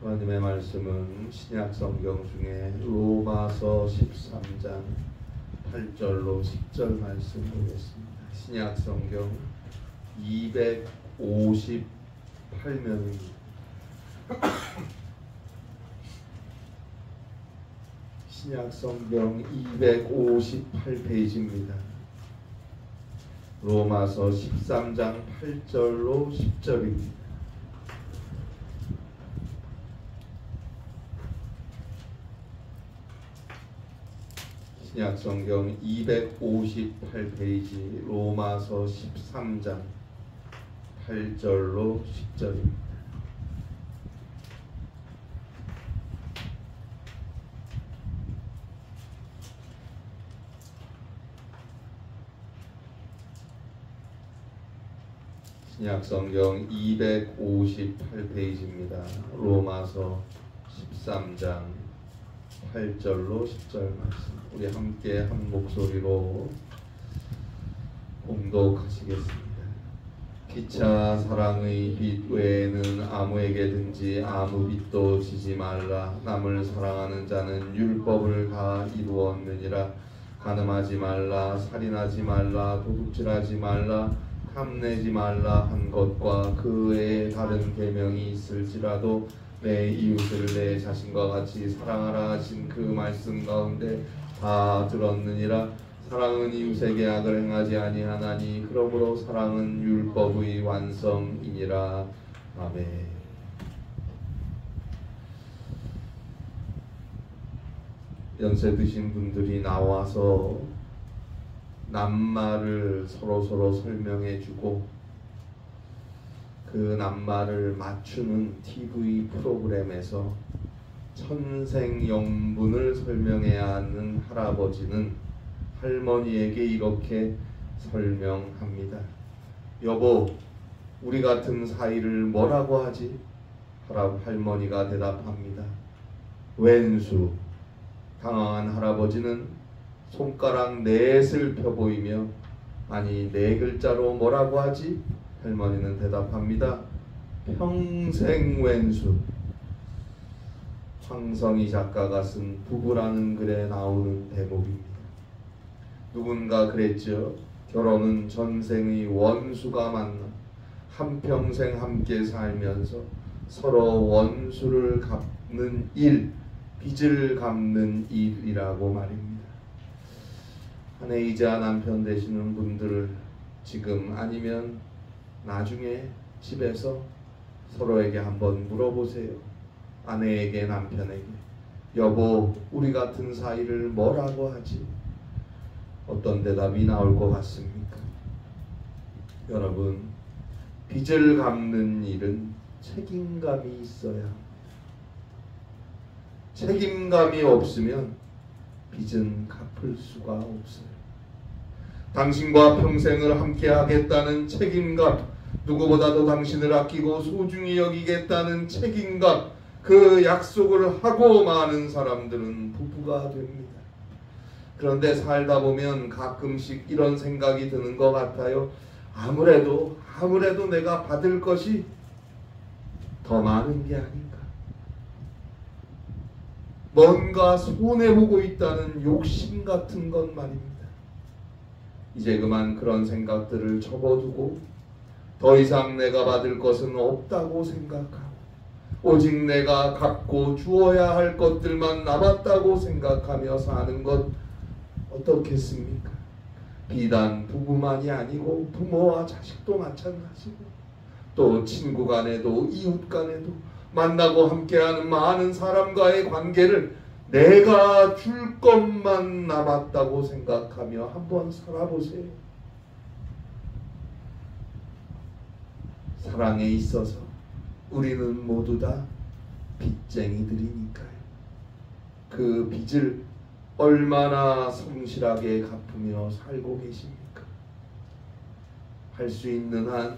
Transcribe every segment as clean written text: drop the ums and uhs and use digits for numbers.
하나님의 말씀은 신약 성경 중에 로마서 13장 8절로 10절 말씀 보겠습니다. 신약 성경 258면입니다. 신약 성경 258페이지입니다. 로마서 13장 8절로 10절입니다. 신약 성경 258페이지 로마서 13장 8절로 10절입니다. 신약 성경 258페이지입니다. 로마서 13장 8절로 10절 말씀 우리 함께 한 목소리로 봉독하시겠습니다. 기차 사랑의 빛 외에는 아무에게든지 아무 빛도 지지 말라. 남을 사랑하는 자는 율법을 다 이루었느니라. 간음하지 말라, 살인하지 말라, 도둑질하지 말라, 탐내지 말라 한 것과 그 외에 다른 계명이 있을지라도 내 이웃을 내 자신과 같이 사랑하라 하신 그 말씀 가운데 다 들었느니라. 사랑은 이웃에게 악을 행하지 아니하나니 그러므로 사랑은 율법의 완성이니라. 아멘. 연세 드신 분들이 나와서 낱말을 서로 설명해주고 그 낱말을 맞추는 TV 프로그램에서 천생연분을 설명해야 하는 할아버지는 할머니에게 이렇게 설명합니다. 여보, 우리 같은 사이를 뭐라고 하지? 할머니가 대답합니다. 왼수. 당황한 할아버지는 손가락 넷을 펴보이며 아니 네 글자로 뭐라고 하지? 할머니는 대답합니다. 평생 왼수. 황성희 작가가 쓴 부부라는 글에 나오는 대목입니다. 누군가 그랬죠. 결혼은 전생의 원수가 만나 한평생 함께 살면서 서로 원수를 갚는 일, 빚을 갚는 일이라고 말입니다. 아내이자 남편 되시는 분들 지금 아니면 나중에 집에서 서로에게 한번 물어보세요. 아내에게 남편에게 여보 우리 같은 사이를 뭐라고 하지? 어떤 대답이 나올 것 같습니까? 여러분, 빚을 갚는 일은 책임감이 있어야 합니다. 책임감이 없으면 빚은 갚을 수가 없어요. 당신과 평생을 함께 하겠다는 책임감, 누구보다도 당신을 아끼고 소중히 여기겠다는 책임감, 그 약속을 하고 많은 사람들은 부부가 됩니다. 그런데 살다 보면 가끔씩 이런 생각이 드는 것 같아요. 아무래도 내가 받을 것이 더 많은 게 아닌가. 뭔가 손해보고 있다는 욕심 같은 것 말입니다. 이제 그만 그런 생각들을 접어두고 더 이상 내가 받을 것은 없다고 생각하고 오직 내가 갚고 주어야 할 것들만 남았다고 생각하며 사는 것 어떻겠습니까? 비단 부부만이 아니고 부모와 자식도 마찬가지고 또 친구 간에도 이웃 간에도 만나고 함께하는 많은 사람과의 관계를 내가 줄 것만 남았다고 생각하며 한번 살아보세요. 사랑에 있어서 우리는 모두 다 빚쟁이들이니까요. 그 빚을 얼마나 성실하게 갚으며 살고 계십니까? 할 수 있는 한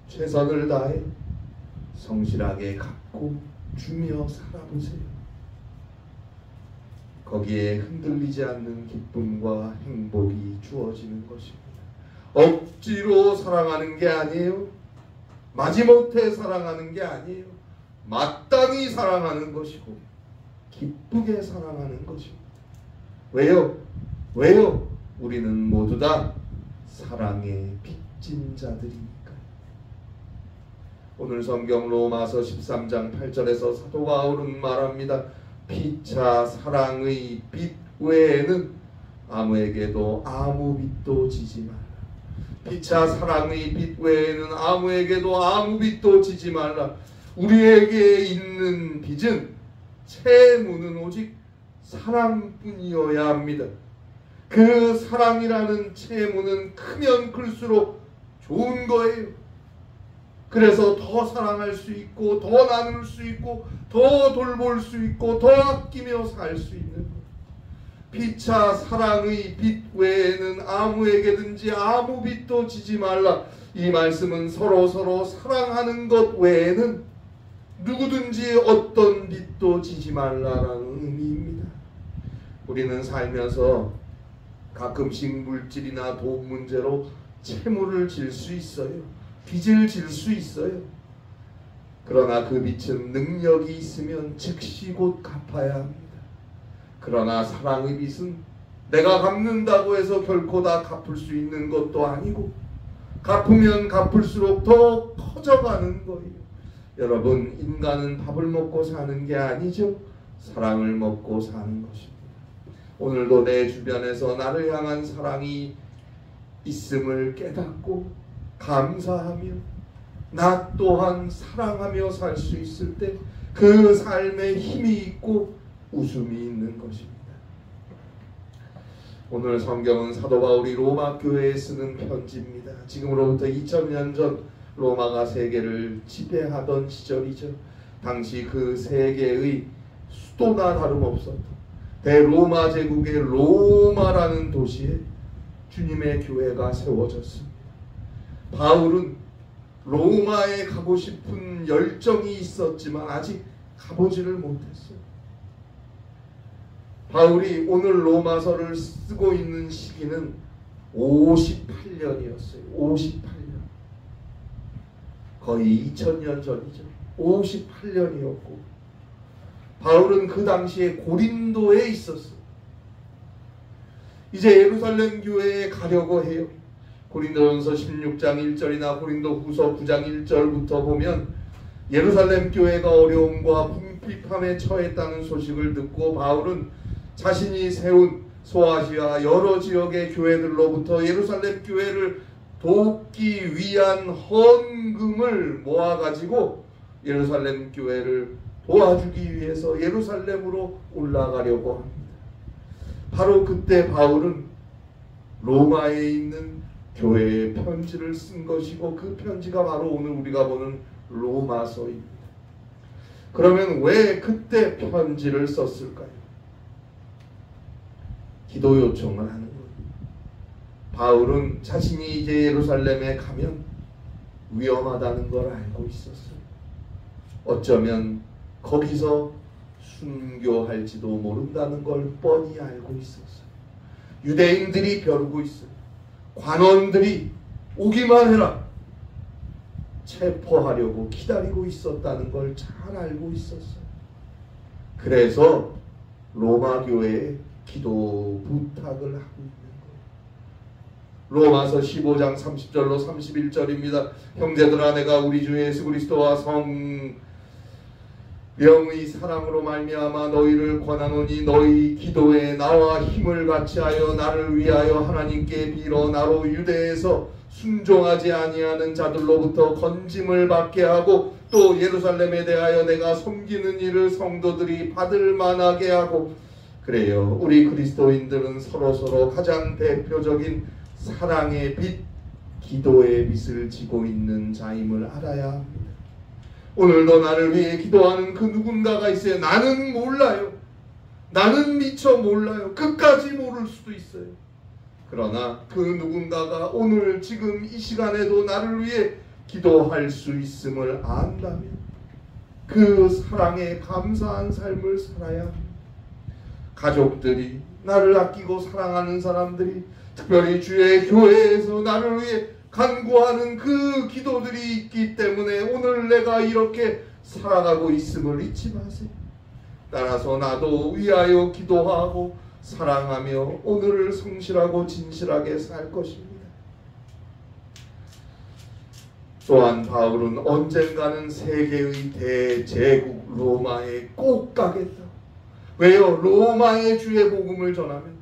최선을 다해 성실하게 갚고 주며 살아보세요. 거기에 흔들리지 않는 기쁨과 행복이 주어지는 것입니다. 억지로 사랑하는 게 아니에요. 마지못해 사랑하는 게 아니에요. 마땅히 사랑하는 것이고 기쁘게 사랑하는 것입니다. 왜요? 왜요? 우리는 모두 다 사랑의 빚진 자들이니까요. 오늘 성경 로마서 13장 8절에서 사도 바울은 말합니다. 피차 사랑의 빚 외에는 아무에게도 아무 빚도 지지 말라. 피차 사랑의 빚 외에는 아무에게도 아무 빚도 지지 말라. 우리에게 있는 빚은 채무는 오직 사랑뿐이어야 합니다. 그 사랑이라는 채무는 크면 클수록 좋은 거예요. 그래서 더 사랑할 수 있고 더 나눌 수 있고 더 돌볼 수 있고 더 아끼며 살 수 있는 것. 피차 사랑의 빚 외에는 아무에게든지 아무 빚도 지지 말라. 이 말씀은 서로 사랑하는 것 외에는 누구든지 어떤 빚도 지지 말라라는 의미입니다. 우리는 살면서 가끔씩 물질이나 돈 문제로 채무를 질 수 있어요. 빚을 질 수 있어요. 그러나 그 빚은 능력이 있으면 즉시 곧 갚아야 합니다. 그러나 사랑의 빚은 내가 갚는다고 해서 결코 다 갚을 수 있는 것도 아니고 갚으면 갚을수록 더 커져가는 거예요. 여러분, 인간은 밥을 먹고 사는 게 아니죠. 사랑을 먹고 사는 것입니다. 오늘도 내 주변에서 나를 향한 사랑이 있음을 깨닫고 감사하며 나 또한 사랑하며 살 수 있을 때 그 삶에 힘이 있고 웃음이 있는 것입니다. 오늘 성경은 사도 바울이 로마 교회에 쓰는 편지입니다. 지금으로부터 2000년 전 로마가 세계를 지배하던 시절이죠. 당시 그 세계의 수도나 다름없었던 대로마 제국의 로마라는 도시에 주님의 교회가 세워졌습니다. 바울은 로마에 가고 싶은 열정이 있었지만 아직 가보지를 못했어요. 바울이 오늘 로마서를 쓰고 있는 시기는 58년이었어요. 58년. 거의 2000년 전이죠. 58년이었고 바울은 그 당시에 고린도에 있었어요. 이제 예루살렘 교회에 가려고 해요. 고린도전서 16장 1절이나 고린도후서 9장 1절부터 보면 예루살렘 교회가 어려움과 궁핍함에 처했다는 소식을 듣고 바울은 자신이 세운 소아시아 여러 지역의 교회들로부터 예루살렘 교회를 돕기 위한 헌금을 모아가지고 예루살렘 교회를 도와주기 위해서 예루살렘으로 올라가려고 합니다. 바로 그때 바울은 로마에 있는 교회에 편지를 쓴 것이고 그 편지가 바로 오늘 우리가 보는 로마서입니다. 그러면 왜 그때 편지를 썼을까요? 기도 요청을 하는 거예요. 바울은 자신이 이제 예루살렘에 가면 위험하다는 걸 알고 있었어요. 어쩌면 거기서 순교할지도 모른다는 걸 뻔히 알고 있었어요. 유대인들이 벼르고 있어요. 관원들이 오기만 해라 체포하려고 기다리고 있었다는 걸 잘 알고 있었어요. 그래서 로마 교회에 기도 부탁을 하고 있는 거예요. 로마서 15장 30절로 31절입니다. 형제들아, 내가 우리 주 예수 그리스도와 성령의 사랑으로 말미암아 너희를 권하노니 너희 기도에 나와 힘을 같이하여 나를 위하여 하나님께 빌어 나로 유대에서 순종하지 아니하는 자들로부터 건짐을 받게 하고 또 예루살렘에 대하여 내가 섬기는 일을 성도들이 받을 만하게 하고. 그래요, 우리 그리스도인들은 서로서로 가장 대표적인 사랑의 빚, 기도의 빚을 지고 있는 자임을 알아야 합니다. 오늘도 나를 위해 기도하는 그 누군가가 있어요. 나는 몰라요. 나는 미처 몰라요. 끝까지 모를 수도 있어요. 그러나 그 누군가가 오늘 지금 이 시간에도 나를 위해 기도할 수 있음을 안다면 그 사랑에 감사한 삶을 살아야 합니다. 가족들이, 나를 아끼고 사랑하는 사람들이, 특별히 주의 교회에서 나를 위해 간구하는 그 기도들이 있기 때문에 오늘 내가 이렇게 살아가고 있음을 잊지 마세요. 따라서 나도 위하여 기도하고 사랑하며 오늘을 성실하고 진실하게 살 것입니다. 또한 바울은 언젠가는 세계의 대제국 로마에 꼭 가겠다. 왜요? 로마의 주의 복음을 전하면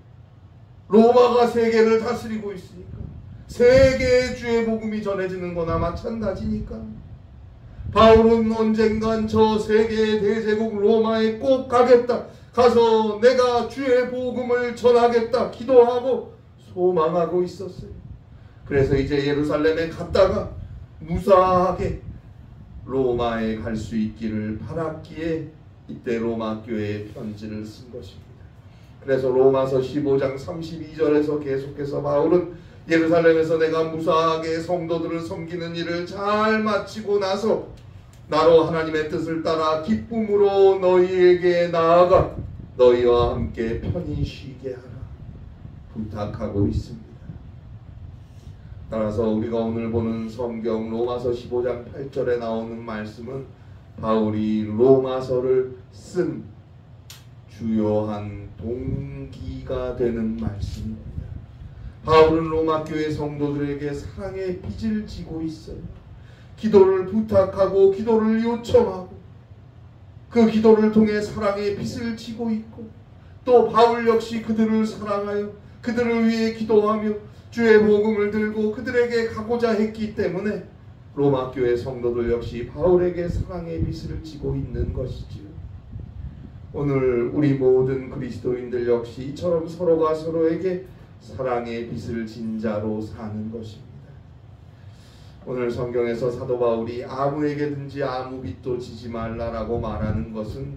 로마가 세계를 다스리고 있으니까 세계의 주의 복음이 전해지는 거나 마찬가지니까 바울은 언젠간 저 세계의 대제국 로마에 꼭 가겠다. 가서 내가 주의 복음을 전하겠다 기도하고 소망하고 있었어요. 그래서 이제 예루살렘에 갔다가 무사하게 로마에 갈 수 있기를 바랐기에 이때 로마 교회에 편지를 쓴 것입니다. 그래서 로마서 15장 32절에서 계속해서 바울은 예루살렘에서 내가 무사하게 성도들을 섬기는 일을 잘 마치고 나서 나로 하나님의 뜻을 따라 기쁨으로 너희에게 나아가 너희와 함께 편히 쉬게 하라 부탁하고 있습니다. 따라서 우리가 오늘 보는 성경 로마서 15장 8절에 나오는 말씀은 바울이 로마서를 쓴 주요한 동기가 되는 말씀입니다. 바울은 로마 교회 성도들에게 사랑의 빚을 지고 있어요. 기도를 부탁하고 기도를 요청하고 그 기도를 통해 사랑의 빚을 지고 있고 또 바울 역시 그들을 사랑하여 그들을 위해 기도하며 주의 복음을 들고 그들에게 가고자 했기 때문에 로마 교회 성도들 역시 바울에게 사랑의 빚을 지고 있는 것이지요. 오늘 우리 모든 그리스도인들 역시 이처럼 서로가 서로에게 사랑의 빚을 진 자로 사는 것입니다. 오늘 성경에서 사도 바울이 아무에게든지 아무 빚도 지지 말라라고 말하는 것은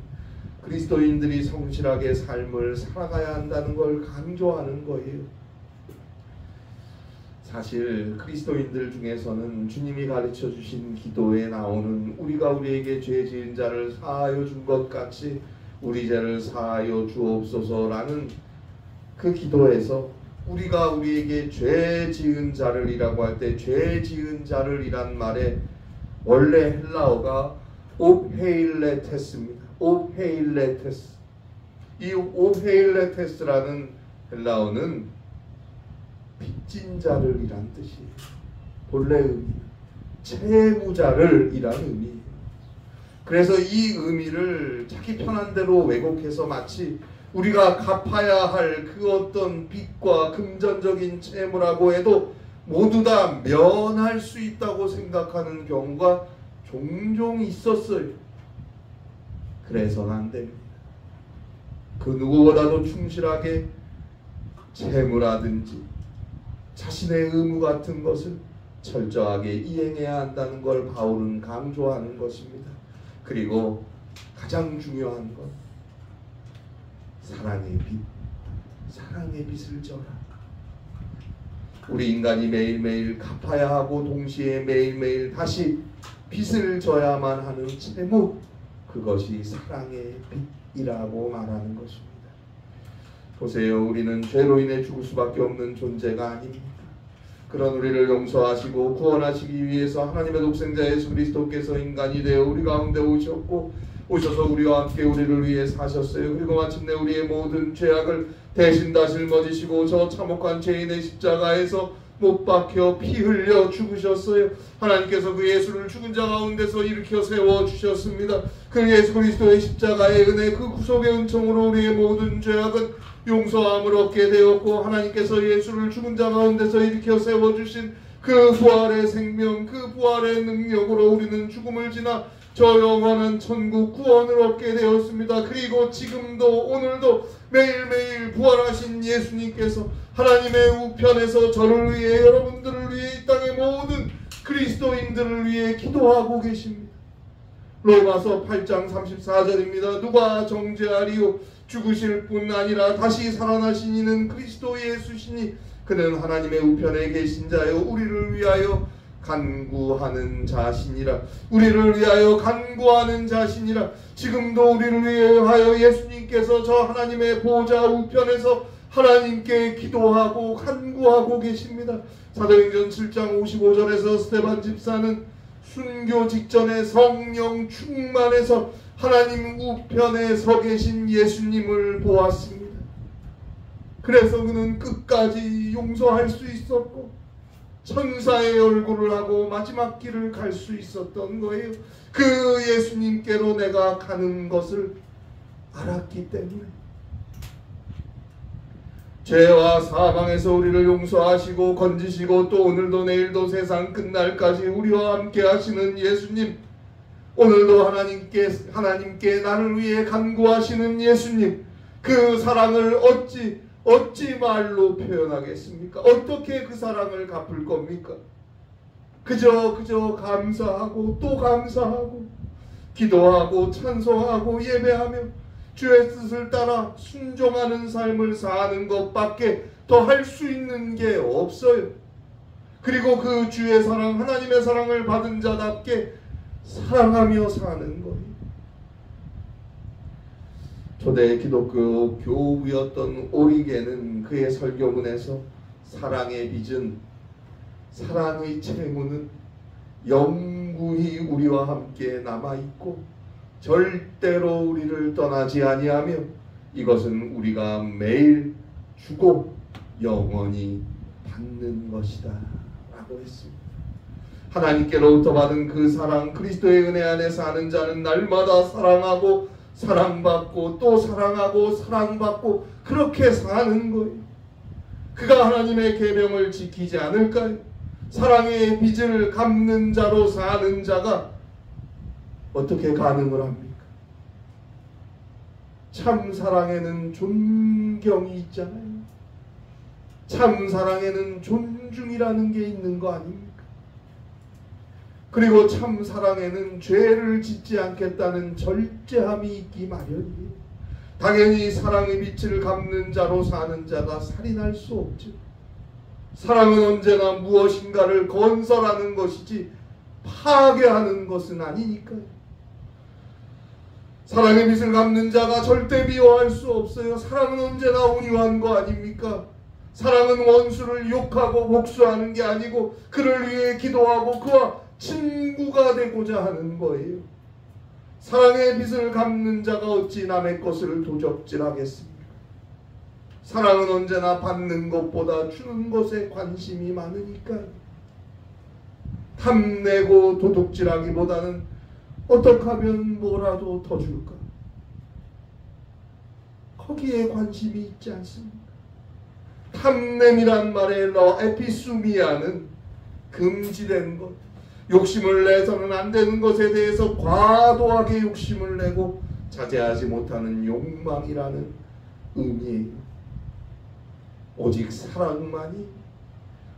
그리스도인들이 성실하게 삶을 살아가야 한다는 걸 강조하는 거예요. 사실 그리스도인들 중에서는 주님이 가르쳐 주신 기도에 나오는 우리가 우리에게 죄 지은 자를 사하여 준 것 같이 우리 죄를 사하여 주옵소서라는 그 기도에서 우리가 우리에게 죄 지은 자를이라고 할 때 죄 지은 자를이란 말에 원래 헬라어가 오페일레테스입니다. 오페일레테스. 이 오페일레테스라는 헬라어는 빚진 자를 이란 뜻이에요. 본래 의미 채무자를 이란 의미예요. 그래서 이 의미를 자기 편한 대로 왜곡해서 마치 우리가 갚아야 할 그 어떤 빚과 금전적인 채무라고 해도 모두 다 면할 수 있다고 생각하는 경우가 종종 있었어요. 그래서는 안 됩니다. 그 누구보다도 충실하게 채무라든지 자신의 의무 같은 것을 철저하게 이행해야 한다는 걸 바울은 강조하는 것입니다. 그리고 가장 중요한 건 사랑의 빚, 사랑의 빚을 져라. 우리 인간이 매일매일 갚아야 하고 동시에 매일매일 다시 빚을 져야만 하는 채무, 그것이 사랑의 빚이라고 말하는 것입니다. 보세요. 우리는 죄로 인해 죽을 수밖에 없는 존재가 아닙니다. 그런 우리를 용서하시고 구원하시기 위해서 하나님의 독생자 예수 그리스도께서 인간이 되어 우리 가운데 오셔서 우리와 함께 우리를 위해 사셨어요. 그리고 마침내 우리의 모든 죄악을 대신 다 짊어지시고 저 참혹한 죄인의 십자가에서 못 박혀 피 흘려 죽으셨어요. 하나님께서 그 예수를 죽은 자 가운데서 일으켜 세워주셨습니다. 그 예수 그리스도의 십자가의 은혜, 그 구속의 은총으로 우리의 모든 죄악은 용서함을 얻게 되었고 하나님께서 예수를 죽은 자 가운데서 일으켜 세워주신 그 부활의 생명, 그 부활의 능력으로 우리는 죽음을 지나 저 영원한 천국 구원을 얻게 되었습니다. 그리고 지금도 오늘도 매일매일 부활하신 예수님께서 하나님의 우편에서 저를 위해 여러분들을 위해 이 땅의 모든 그리스도인들을 위해 기도하고 계십니다. 로마서 8장 34절입니다. 누가 정죄하리요? 죽으실 뿐 아니라 다시 살아나신 이는 그리스도 예수시니 그는 하나님의 우편에 계신 자요 우리를 위하여 간구하는 자신이라. 우리를 위하여 간구하는 자신이라. 지금도 우리를 위하여 예수님께서 저 하나님의 보좌 우편에서 하나님께 기도하고 간구하고 계십니다. 사도행전 7장 55절에서 스데반 집사는 순교 직전에 성령 충만해서 하나님 우편에 서 계신 예수님을 보았습니다. 그래서 그는 끝까지 용서할 수 있었고 천사의 얼굴을 하고 마지막 길을 갈 수 있었던 거예요. 그 예수님께로 내가 가는 것을 알았기 때문에. 죄와 사망에서 우리를 용서하시고 건지시고 또 오늘도 내일도 세상 끝날까지 우리와 함께 하시는 예수님, 오늘도 하나님께 나를 위해 간구하시는 예수님, 그 사랑을 어찌 말로 표현하겠습니까? 어떻게 그 사랑을 갚을 겁니까? 그저 감사하고 또 감사하고 기도하고 찬송하고 예배하며 주의 뜻을 따라 순종하는 삶을 사는 것밖에 더 할 수 있는 게 없어요. 그리고 그 주의 사랑, 하나님의 사랑을 받은 자답게 사랑하며 사는 거예요. 초대 기독교 교우였던 오리게는 그의 설교문에서 사랑의 빚은, 사랑의 채무는 영구히 우리와 함께 남아있고 절대로 우리를 떠나지 아니하며 이것은 우리가 매일 주고 영원히 받는 것이다 라고 했습니다. 하나님께로부터 받은 그 사랑, 그리스도의 은혜 안에 사는 자는 날마다 사랑하고 사랑받고 또 사랑하고 사랑받고 그렇게 사는 거예요. 그가 하나님의 계명을 지키지 않을까요? 사랑의 빚을 갚는 자로 사는 자가 어떻게 가능을 합니까? 참 사랑에는 존경이 있잖아요. 참 사랑에는 존중이라는 게 있는 거 아닙니까? 그리고 참 사랑에는 죄를 짓지 않겠다는 절제함이 있기 마련이에요. 당연히 사랑의 빛을 갚는 자로 사는 자가 살인할 수 없죠. 사랑은 언제나 무엇인가를 건설하는 것이지 파괴하는 것은 아니니까요. 사랑의 빛을 갚는 자가 절대 미워할 수 없어요. 사랑은 언제나 온유한 거 아닙니까? 사랑은 원수를 욕하고 복수하는 게 아니고 그를 위해 기도하고 그와 친구가 되고자 하는 거예요. 사랑의 빛을 갚는 자가 어찌 남의 것을 도적질하겠습니까? 사랑은 언제나 받는 것보다 주는 것에 관심이 많으니까요. 탐내고 도둑질하기보다는 어떻게 하면 뭐라도 더 줄까? 거기에 관심이 있지 않습니까? 탐냄이란 말의 에피수미아는 금지된 것, 욕심을 내서는 안 되는 것에 대해서 과도하게 욕심을 내고 자제하지 못하는 욕망이라는 의미예요. 오직 사랑만이,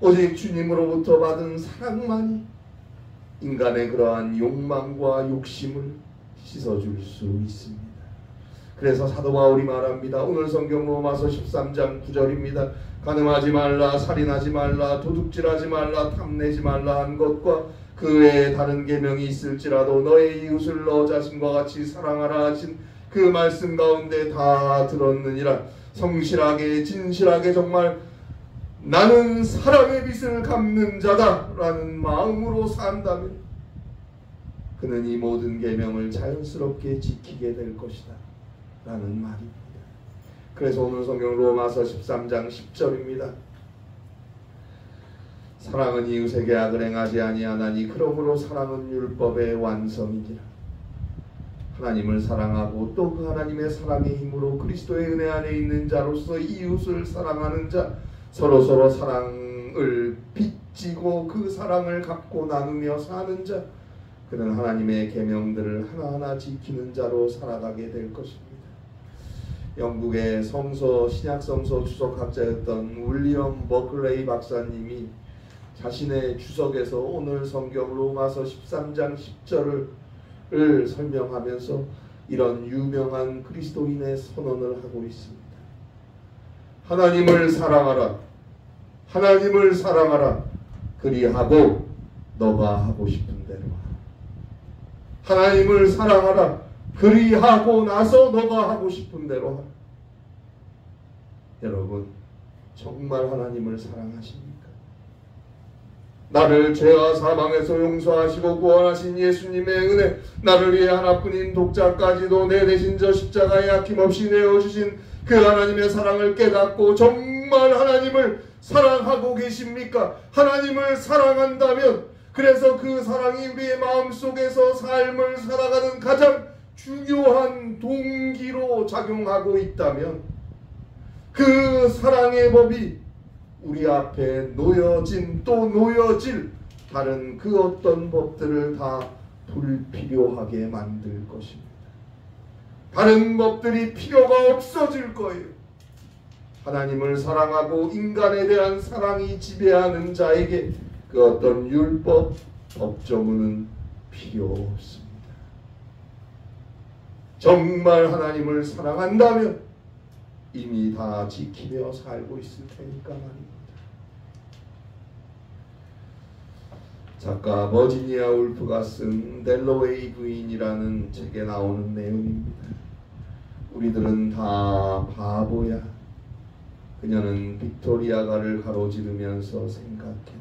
오직 주님으로부터 받은 사랑만이 인간의 그러한 욕망과 욕심을 씻어줄 수 있습니다. 그래서 사도 바울이 말합니다. 오늘 성경 로마서 13장 9절입니다. 간음하지 말라, 살인하지 말라, 도둑질하지 말라, 탐내지 말라 한 것과 그 외에 다른 계명이 있을지라도 너의 이웃을 너 자신과 같이 사랑하라 하신 그 말씀 가운데 다 들었느니라. 성실하게 진실하게 정말 나는 사랑의 빛을 갚는 자다 라는 마음으로 산다면 그는 이 모든 계명을 자연스럽게 지키게 될 것이다 라는 말입니다. 그래서 오늘 성경 로마서 13장 10절입니다. 사랑은 이웃에게 악을 행하지 아니하나니 그러므로 사랑은 율법의 완성이니라. 하나님을 사랑하고 또 그 하나님의 사랑의 힘으로 그리스도의 은혜 안에 있는 자로서 이웃을 사랑하는 자, 서로서로 사랑을 빚지고 그 사랑을 갚고 나누며 사는 자, 그는 하나님의 계명들을 하나하나 지키는 자로 살아가게 될 것입니다. 영국의 신약성서 주석학자였던 윌리엄 버클레이 박사님이 자신의 주석에서 오늘 성경 로마서 13장 10절을 설명하면서 이런 유명한 그리스도인의 선언을 하고 있습니다. 하나님을 사랑하라. 하나님을 사랑하라. 그리하고 너가 하고 싶은 대로 하라. 하나님을 사랑하라. 그리하고 나서 너가 하고 싶은 대로 하라. 여러분, 정말 하나님을 사랑하십니까? 나를 죄와 사망에서 용서하시고 구원하신 예수님의 은혜, 나를 위해 하나뿐인 독자까지도 내 대신 저 십자가에 아낌없이 내어주신 그 하나님의 사랑을 깨닫고 정말 하나님을 사랑하고 계십니까? 하나님을 사랑한다면, 그래서 그 사랑이 우리의 마음속에서 삶을 살아가는 가장 중요한 동기로 작용하고 있다면, 그 사랑의 법이 우리 앞에 놓여진 또 놓여질 다른 그 어떤 법들을 다 불필요하게 만들 것입니다. 다른 법들이 필요가 없어질 거예요. 하나님을 사랑하고 인간에 대한 사랑이 지배하는 자에게 그 어떤 율법, 법조문은 필요 없습니다. 정말 하나님을 사랑한다면 이미 다 지키며 살고 있을 테니까 말입니다. 작가 버지니아 울프가 쓴 델러웨이 부인이라는 책에 나오는 내용입니다. 우리들은 다 바보야. 그녀는 빅토리아가를 가로지르면서 생각했다.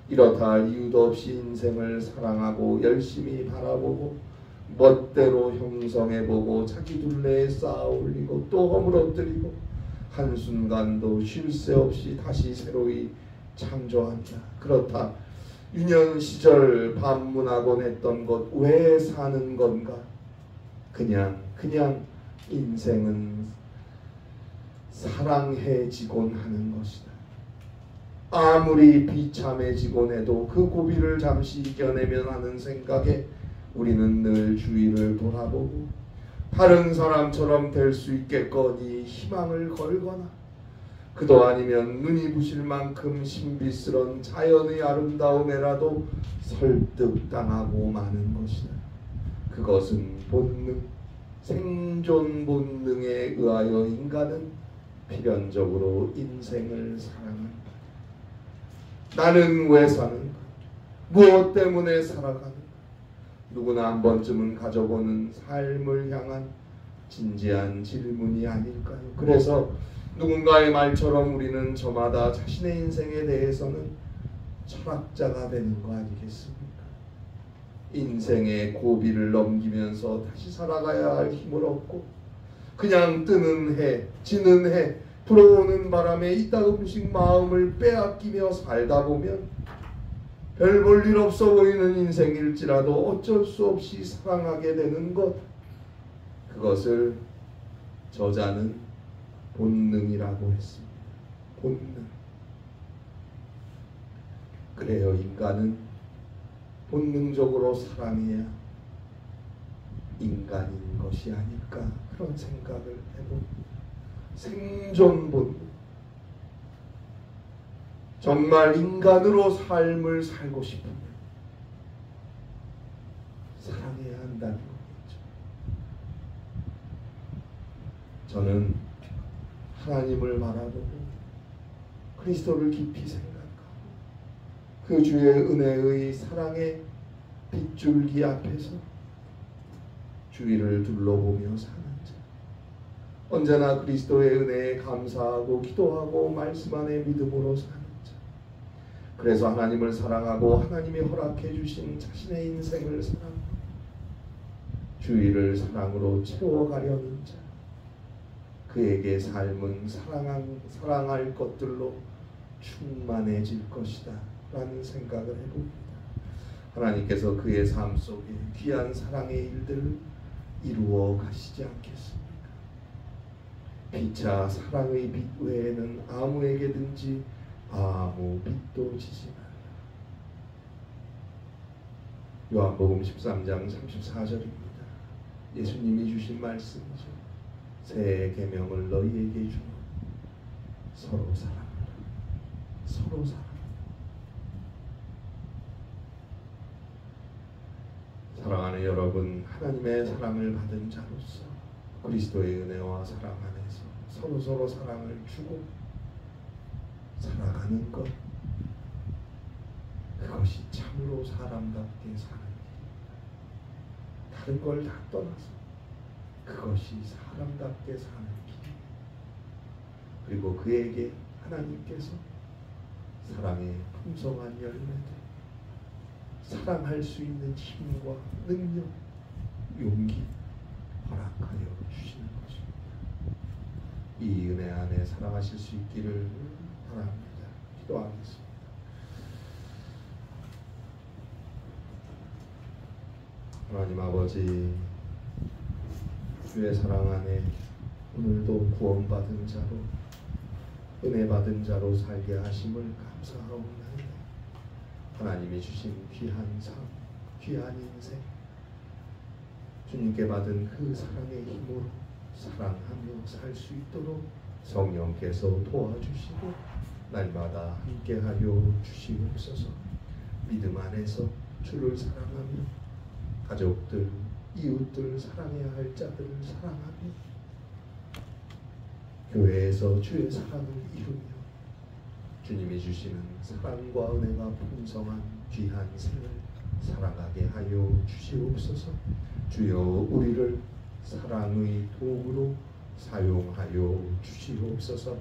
이렇다 할 이유도 없이 인생을 사랑하고 열심히 바라보고 멋대로 형성해보고 자기 둘레에 쌓아올리고 또 허물어뜨리고 한순간도 쉴 새 없이 다시 새로이 창조한다. 그렇다. 유년 시절 반문하곤 했던 것 왜 사는 건가? 그냥 인생은 사랑해지곤 하는 것이다. 아무리 비참해지곤 해도 그 고비를 잠시 이겨내면 하는 생각에 우리는 늘 주위를 돌아보고 다른 사람처럼 될 수 있겠거니 희망을 걸거나, 그도 아니면 눈이 부실 만큼 신비스런 자연의 아름다움에라도 설득당하고 마는 것이다. 그것은 본능, 생존 본능에 의하여 인간은 필연적으로 인생을 사랑한다. 나는 왜 사는가? 무엇 때문에 살아가는가? 누구나 한 번쯤은 가져보는 삶을 향한 진지한 질문이 아닐까요? 그래서 누군가의 말처럼 우리는 저마다 자신의 인생에 대해서는 철학자가 되는 거 아니겠습니까? 인생의 고비를 넘기면서 다시 살아가야 할 힘을 얻고 그냥 뜨는 해, 지는 해, 불어오는 바람에 이따금씩 마음을 빼앗기며 살다 보면 별 볼 일 없어 보이는 인생일지라도 어쩔 수 없이 사랑하게 되는 것, 그것을 저자는 본능이라고 했습니다. 본능. 그래요. 인간은 본능적으로 사랑해야 인간인 것이 아닐까, 그런 생각을 해봅니다. 생존 본능. 정말 인간으로 삶을 살고 싶으면 사랑해야 한다는 거겠죠. 저는 하나님을 바라보고 그리스도를 깊이 생각하고 그 주의 은혜의 사랑의 빗줄기 앞에서 주위를 둘러보며 사는 자, 언제나 그리스도의 은혜에 감사하고 기도하고 말씀 안에 믿음으로 사는 자, 그래서 하나님을 사랑하고 하나님이 허락해 주신 자신의 인생을 사랑하고 주위를 사랑으로 채워가려는 자, 그에게 삶은 사랑할 것들로 충만해질 것이다 라는 생각을 해봅니다. 하나님께서 그의 삶 속에 귀한 사랑의 일들을 이루어 가시지 않겠습니까? 피차 사랑의 빛 외에는 아무에게든지 아무 빛도 지지 말라. 요한복음 13장 34절입니다. 예수님이 주신 말씀이죠. 새 계명을 너희에게 주노 서로 사랑하라. 서로 사랑하라. 사랑하는 여러분, 하나님의 사랑을 받은 자로서 그리스도의 은혜와 사랑 안에서 서로 사랑을 주고 살아가는 것, 그것이 참으로 사람답게 사는 길입니다. 다른 걸 다 떠나서 그것이 사람답게 사는 길입니다. 그리고 그에게 하나님께서 사랑의 풍성한 열매들, 사랑할 수 있는 힘과 능력, 용기 허락하여 주시는 것입니다. 이 은혜 안에 살아가실 수 있기를 바랍니다. 기도하겠습니다. 하나님 아버지, 주의 사랑 안에 오늘도 구원받은 자로, 은혜 받은 자로 살게 하심을 감사하옵나이다. 하나님이 주신 귀한 삶, 귀한 인생, 주님께 받은 그 사랑의 힘으로 사랑하며 살 수 있도록 성령께서 도와주시고 날마다 함께하여 주시옵소서. 믿음 안에서 주를 사랑하며 가족들, 이웃들, 사랑해야 할 자들을 사랑하며 교회에서 주의 사랑을 이루며 주님이 주시는 사랑과 은혜가 풍성한 귀한 생을 살아가게 하여 주시옵소서. 주여, 우리를 사랑의 도구로 사용하여 주시옵소서.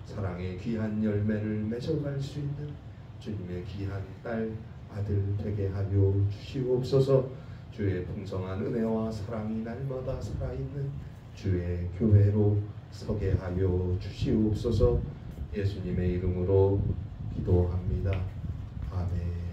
사랑의 귀한 열매를 맺어갈 수 있는 주님의 귀한 딸, 아들 되게 하여 주시옵소서. 주의 풍성한 은혜와 사랑이 날마다 살아있는 주의 교회로 서게 하여 주시옵소서. 예수님의 이름으로 기도합니다. 아멘.